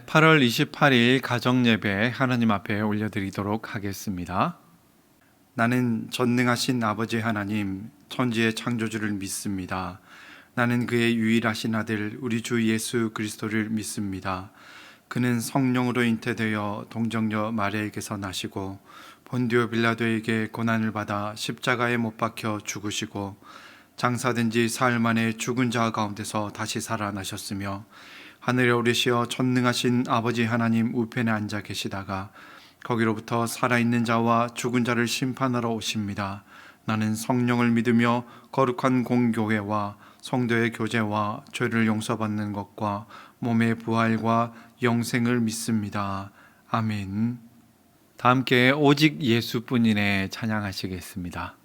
8월 28일 가정예배 하나님 앞에 올려드리도록 하겠습니다. 나는 전능하신 아버지 하나님, 천지의 창조주를 믿습니다. 나는 그의 유일하신 아들 우리 주 예수 그리스도를 믿습니다. 그는 성령으로 잉태되어 동정녀 마리아에게서 나시고 본디오 빌라도에게 고난을 받아 십자가에 못 박혀 죽으시고 장사된 지 사흘 만에 죽은 자 가운데서 다시 살아나셨으며 하늘에 오르시어 전능하신 아버지 하나님 우편에 앉아 계시다가 거기로부터 살아있는 자와 죽은 자를 심판하러 오십니다. 나는 성령을 믿으며 거룩한 공교회와 성도의 교제와 죄를 용서받는 것과 몸의 부활과 영생을 믿습니다. 아멘. 다 함께 오직 예수뿐이네 찬양하시겠습니다.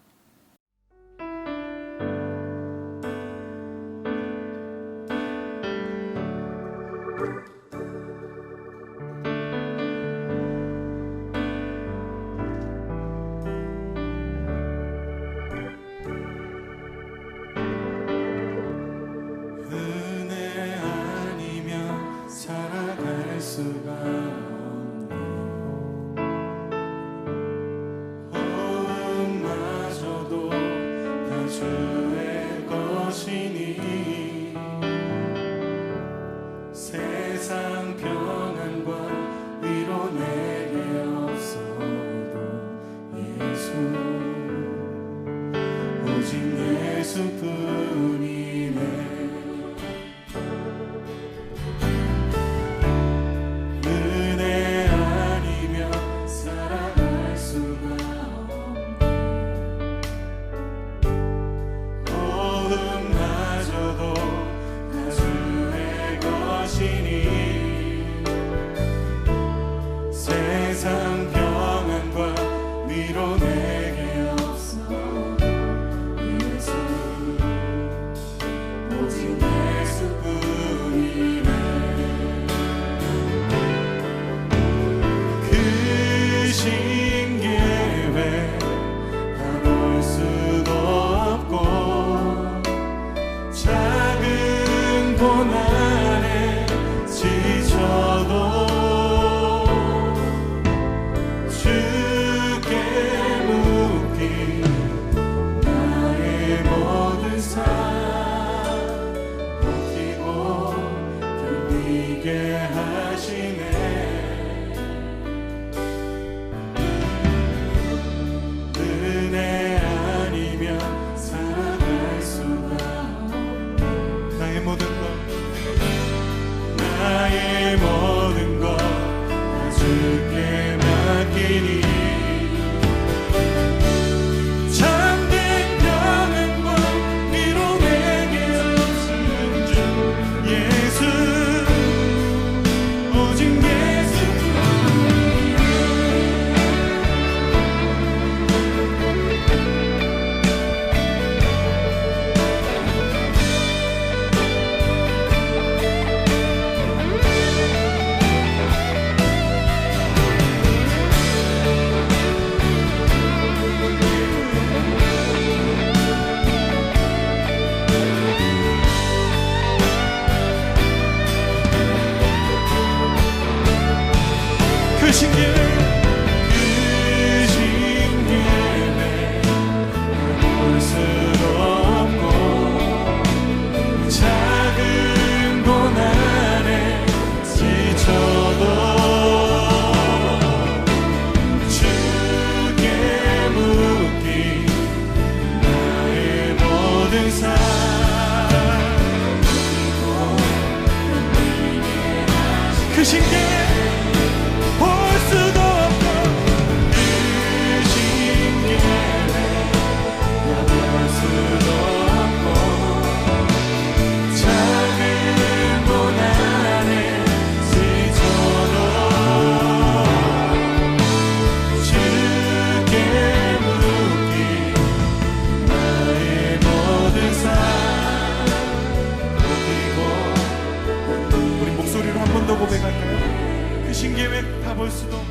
고백할까요? 그 신기회 다 볼 수도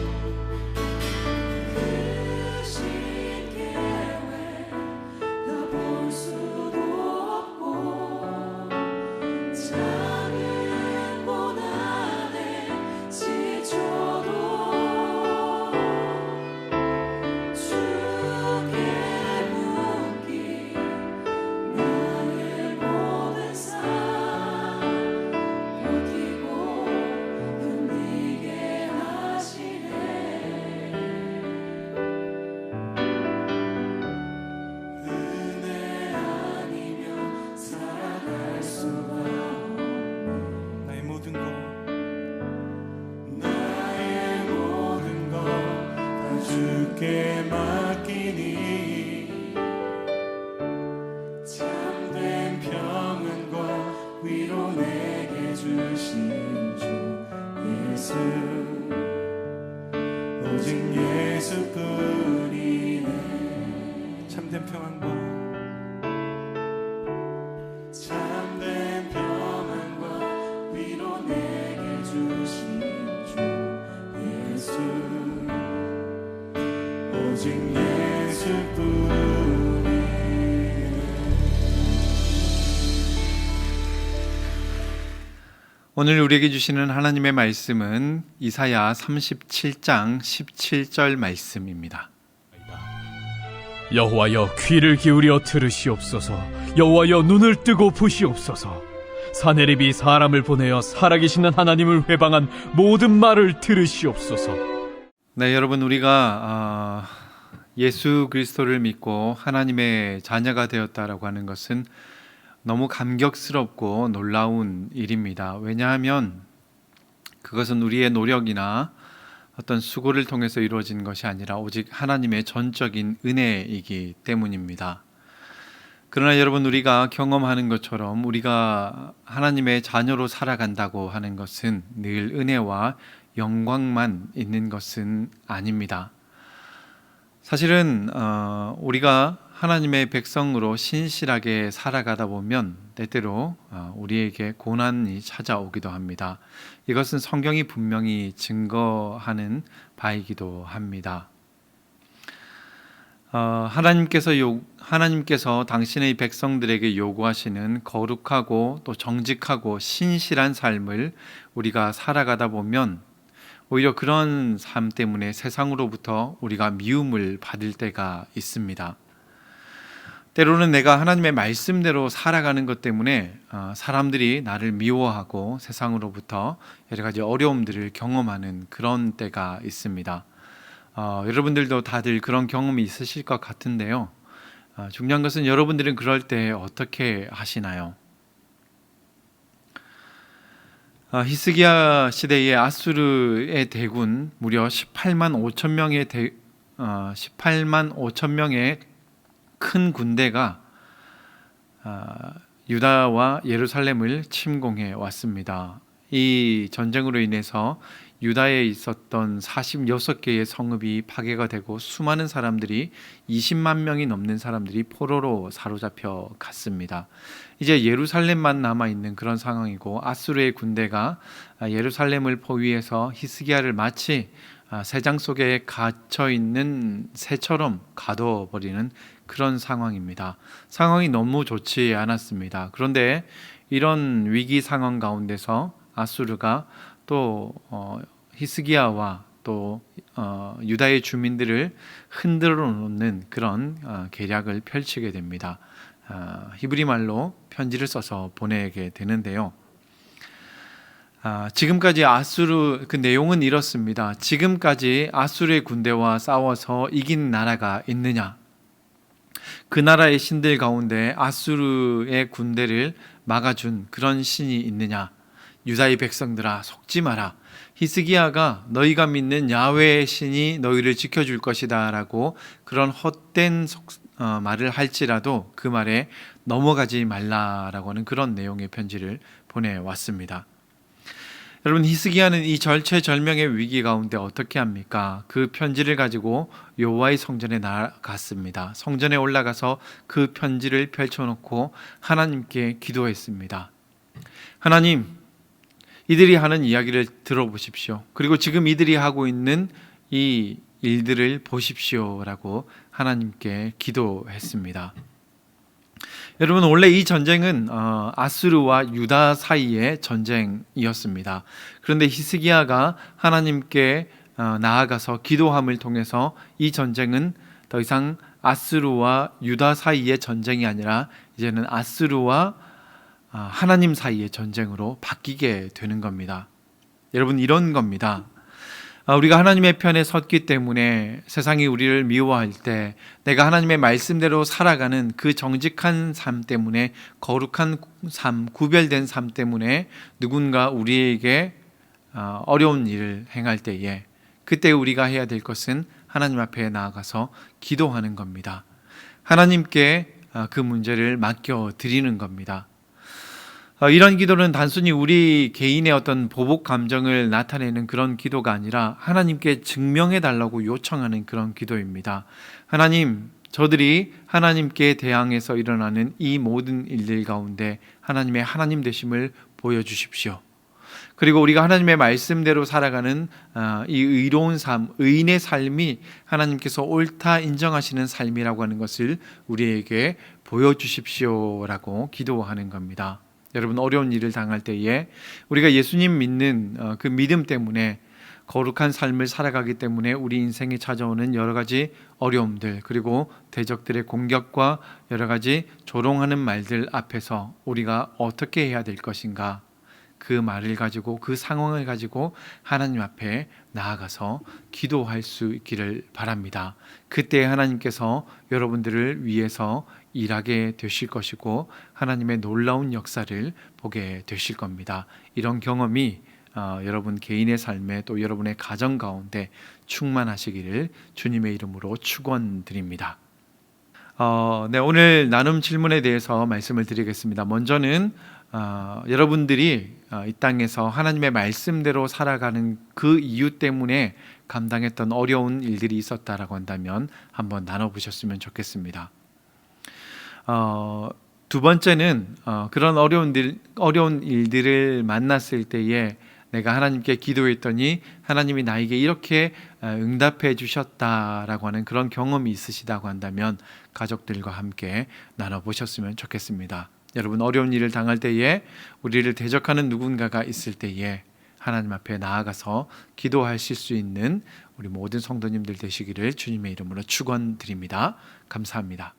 참된 평안과 위로 내게 주신 주 예수, 오직 예수뿐. 오늘 우리에게 주시는 하나님의 말씀은 이사야 37장 17절 말씀입니다. 여호와여 귀를 기울여 들으시옵소서. 여호와여 눈을 뜨고 보시옵소서. 사내립이 사람을 보내어 살아계시는 하나님을 회방한 모든 말을 들으시옵소서. 네, 여러분, 우리가 예수 그리스도를 믿고 하나님의 자녀가 되었다라고 하는 것은 너무 감격스럽고 놀라운 일입니다. 왜냐하면 그것은 우리의 노력이나 어떤 수고를 통해서 이루어진 것이 아니라 오직 하나님의 전적인 은혜이기 때문입니다. 그러나 여러분, 우리가 경험하는 것처럼 우리가 하나님의 자녀로 살아간다고 하는 것은 늘 은혜와 영광만 있는 것은 아닙니다. 사실은 우리가 하나님의 백성으로 신실하게 살아가다 보면 때때로 우리에게 고난이 찾아오기도 합니다. 이것은 성경이 분명히 증거하는 바이기도 합니다. 하나님께서 당신의 백성들에게 요구하시는 거룩하고 또 정직하고 신실한 삶을 우리가 살아가다 보면 오히려 그런 삶 때문에 세상으로부터 우리가 미움을 받을 때가 있습니다. 때로는 내가 하나님의 말씀대로 살아가는 것 때문에 사람들이 나를 미워하고 세상으로부터 여러 가지 어려움들을 경험하는 그런 때가 있습니다. 여러분들도 다들 그런 경험이 있으실 것 같은데요. 중요한 것은 여러분들은 그럴 때 어떻게 하시나요? 히스기야 시대의 아수르의 대군 무려 18만 5천 명의 큰 군대가 유다와 예루살렘을 침공해 왔습니다. 이 전쟁으로 인해서 유다에 있었던 46개의 성읍이 파괴가 되고 수많은 사람들이 20만 명이 넘는 사람들이 포로로 사로잡혀 갔습니다. 이제 예루살렘만 남아있는 그런 상황이고 아수르의 군대가 예루살렘을 포위해서 히스기야를 마치 새장 속에 갇혀있는 새처럼 가둬버리는 그런 상황입니다. 상황이 너무 좋지 않았습니다. 그런데 이런 위기 상황 가운데서 아수르가 또 히스기야와 또 유다의 주민들을 흔들어 놓는 그런 계략을 펼치게 됩니다. 히브리 말로 편지를 써서 보내게 되는데요. 지금까지 아수르 그 내용은 이렇습니다. 지금까지 아수르의 군대와 싸워서 이긴 나라가 있느냐? 그 나라의 신들 가운데 아수르의 군대를 막아준 그런 신이 있느냐? 유다의 백성들아, 속지 마라. 히스기야가 너희가 믿는 야훼의 신이 너희를 지켜줄 것이다 라고 그런 헛된 말을 할지라도 그 말에 넘어가지 말라라고 하는 그런 내용의 편지를 보내왔습니다. 여러분, 히스기야는 이 절체절명의 위기 가운데 어떻게 합니까? 그 편지를 가지고 여호와의 성전에 나갔습니다. 성전에 올라가서 그 편지를 펼쳐놓고 하나님께 기도했습니다. 하나님, 이들이 하는 이야기를 들어보십시오. 그리고 지금 이들이 하고 있는 이 일들을 보십시오라고 하나님께 기도했습니다. 여러분, 원래 이 전쟁은 아수르와 유다 사이의 전쟁이었습니다. 그런데 히스기야가 하나님께 나아가서 기도함을 통해서 이 전쟁은 더 이상 아수르와 유다 사이의 전쟁이 아니라 이제는 아수르와 하나님 사이의 전쟁으로 바뀌게 되는 겁니다. 여러분, 이런 겁니다. 우리가 하나님의 편에 섰기 때문에 세상이 우리를 미워할 때 내가 하나님의 말씀대로 살아가는 그 정직한 삶 때문에, 거룩한 삶, 구별된 삶 때문에 누군가 우리에게 어려운 일을 행할 때에 그때 우리가 해야 될 것은 하나님 앞에 나아가서 기도하는 겁니다. 하나님께 그 문제를 맡겨드리는 겁니다. 이런 기도는 단순히 우리 개인의 어떤 보복 감정을 나타내는 그런 기도가 아니라 하나님께 증명해 달라고 요청하는 그런 기도입니다. 하나님, 저들이 하나님께 대항해서 일어나는 이 모든 일들 가운데 하나님의 하나님 되심을 보여주십시오. 그리고 우리가 하나님의 말씀대로 살아가는 이 의로운 삶, 의인의 삶이 하나님께서 옳다 인정하시는 삶이라고 하는 것을 우리에게 보여주십시오라고 기도하는 겁니다. 여러분, 어려운 일을 당할 때에 우리가 예수님 믿는 그 믿음 때문에 거룩한 삶을 살아가기 때문에 우리 인생에 찾아오는 여러 가지 어려움들, 그리고 대적들의 공격과 여러 가지 조롱하는 말들 앞에서 우리가 어떻게 해야 될 것인가, 그 말을 가지고, 그 상황을 가지고 하나님 앞에 나아가서 기도할 수 있기를 바랍니다. 그때 하나님께서 여러분들을 위해서 일하게 되실 것이고 하나님의 놀라운 역사를 보게 되실 겁니다. 이런 경험이 여러분 개인의 삶에, 또 여러분의 가정 가운데 충만하시기를 주님의 이름으로 축원드립니다. 오늘 나눔 질문에 대해서 말씀을 드리겠습니다. 먼저는 여러분들이 이 땅에서 하나님의 말씀대로 살아가는 그 이유 때문에 감당했던 어려운 일들이 있었다라고 한다면 한번 나눠보셨으면 좋겠습니다. 두 번째는 그런 어려운 일들을 만났을 때에 내가 하나님께 기도했더니 하나님이 나에게 이렇게 응답해 주셨다라고 하는 그런 경험이 있으시다고 한다면 가족들과 함께 나눠보셨으면 좋겠습니다. 여러분, 어려운 일을 당할 때에 우리를 대적하는 누군가가 있을 때에 하나님 앞에 나아가서 기도하실 수 있는 우리 모든 성도님들 되시기를 주님의 이름으로 축원드립니다. 감사합니다.